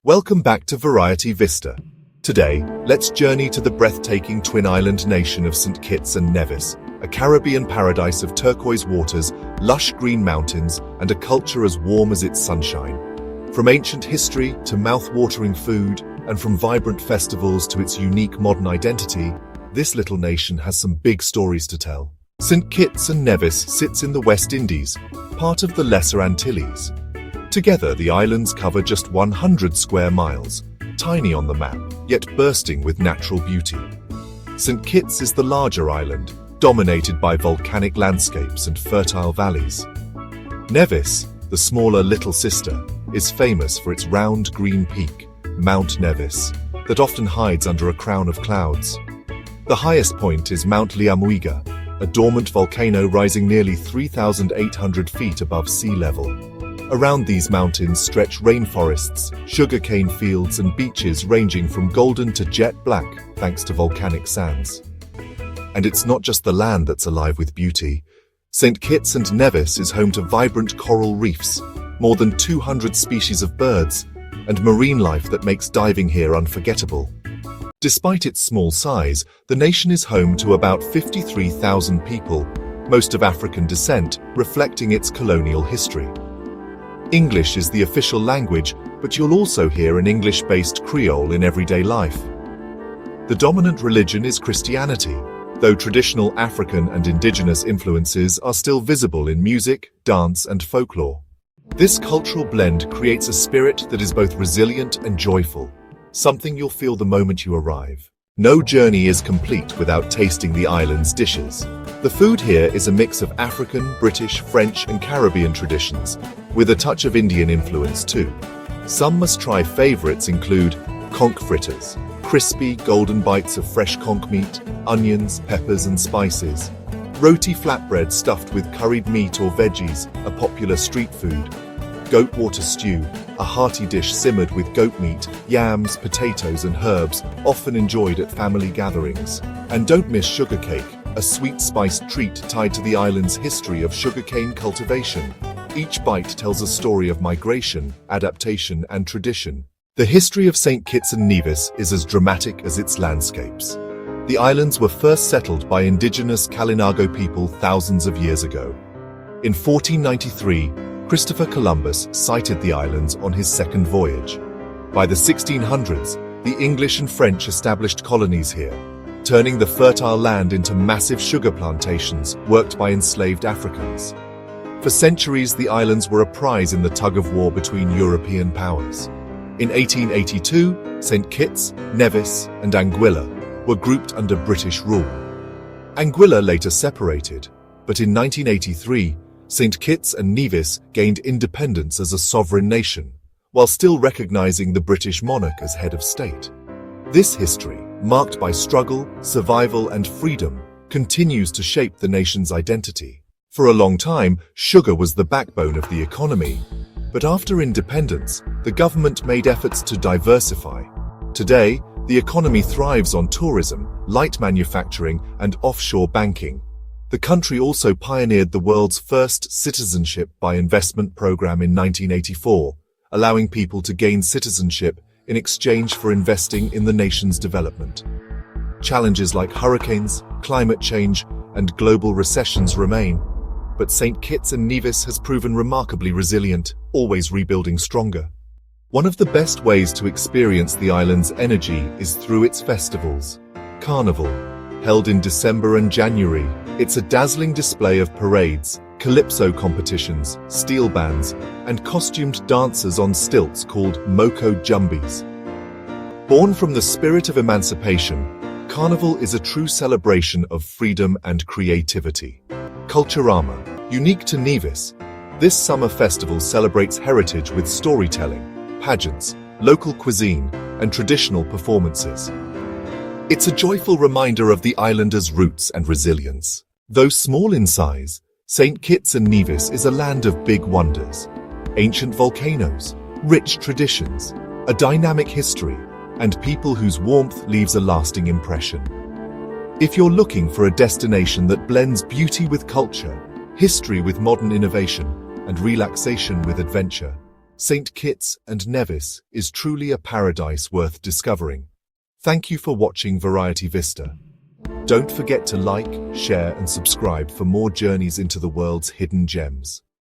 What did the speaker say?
Welcome back to Variety Vista. Today, let's journey to the breathtaking twin-island nation of St. Kitts and Nevis, a Caribbean paradise of turquoise waters, lush green mountains, and a culture as warm as its sunshine. From ancient history to mouth-watering food, and from vibrant festivals to its unique modern identity, this little nation has some big stories to tell. St. Kitts and Nevis sits in the West Indies, part of the Lesser Antilles. Together, the islands cover just 100 square miles, tiny on the map, yet bursting with natural beauty. St. Kitts is the larger island, dominated by volcanic landscapes and fertile valleys. Nevis, the smaller little sister, is famous for its round green peak, Mount Nevis, that often hides under a crown of clouds. The highest point is Mount Liamuiga, a dormant volcano rising nearly 3,800 feet above sea level. Around these mountains stretch rainforests, sugarcane fields, and beaches ranging from golden to jet black, thanks to volcanic sands. And it's not just the land that's alive with beauty. St. Kitts and Nevis is home to vibrant coral reefs, more than 200 species of birds, and marine life that makes diving here unforgettable. Despite its small size, the nation is home to about 53,000 people, most of African descent, reflecting its colonial history. English is the official language, but you'll also hear an English-based Creole in everyday life. The dominant religion is Christianity, though traditional African and indigenous influences are still visible in music, dance, and folklore. This cultural blend creates a spirit that is both resilient and joyful, something you'll feel the moment you arrive. No journey is complete without tasting the island's dishes. The food here is a mix of African, British, French, and Caribbean traditions, with a touch of Indian influence too. Some must-try favorites include conch fritters, crispy, golden bites of fresh conch meat, onions, peppers, and spices. Roti flatbread stuffed with curried meat or veggies, a popular street food. Goat water stew, a hearty dish simmered with goat meat, yams, potatoes, and herbs, often enjoyed at family gatherings. And don't miss sugar cake, a sweet spiced treat tied to the island's history of sugarcane cultivation. Each bite tells a story of migration, adaptation, and tradition. The history of St. Kitts and Nevis is as dramatic as its landscapes. The islands were first settled by indigenous Kalinago people thousands of years ago. In 1493, Christopher Columbus sighted the islands on his second voyage. By the 1600s, the English and French established colonies here, turning the fertile land into massive sugar plantations worked by enslaved Africans. For centuries, the islands were a prize in the tug-of-war between European powers. In 1882, St. Kitts, Nevis, and Anguilla were grouped under British rule. Anguilla later separated, but in 1983, St. Kitts and Nevis gained independence as a sovereign nation, while still recognizing the British monarch as head of state. This history, marked by struggle, survival, and freedom, continues to shape the nation's identity. For a long time, sugar was the backbone of the economy, but after independence, the government made efforts to diversify. Today, the economy thrives on tourism, light manufacturing, and offshore banking. The country also pioneered the world's first citizenship by investment program in 1984, allowing people to gain citizenship in exchange for investing in the nation's development. Challenges like hurricanes, climate change, and global recessions remain, but St. Kitts and Nevis has proven remarkably resilient, always rebuilding stronger. One of the best ways to experience the island's energy is through its festivals. Carnival, held in December and January, it's a dazzling display of parades, calypso competitions, steel bands, and costumed dancers on stilts called Moko Jumbies. Born from the spirit of emancipation, Carnival is a true celebration of freedom and creativity. Culturama, unique to Nevis, this summer festival celebrates heritage with storytelling, pageants, local cuisine, and traditional performances. It's a joyful reminder of the islanders' roots and resilience. Though small in size, St. Kitts and Nevis is a land of big wonders. Ancient volcanoes, rich traditions, a dynamic history, and people whose warmth leaves a lasting impression. If you're looking for a destination that blends beauty with culture, history with modern innovation, and relaxation with adventure, St. Kitts and Nevis is truly a paradise worth discovering. Thank you for watching Variety Vista. Don't forget to like, share and subscribe for more journeys into the world's hidden gems.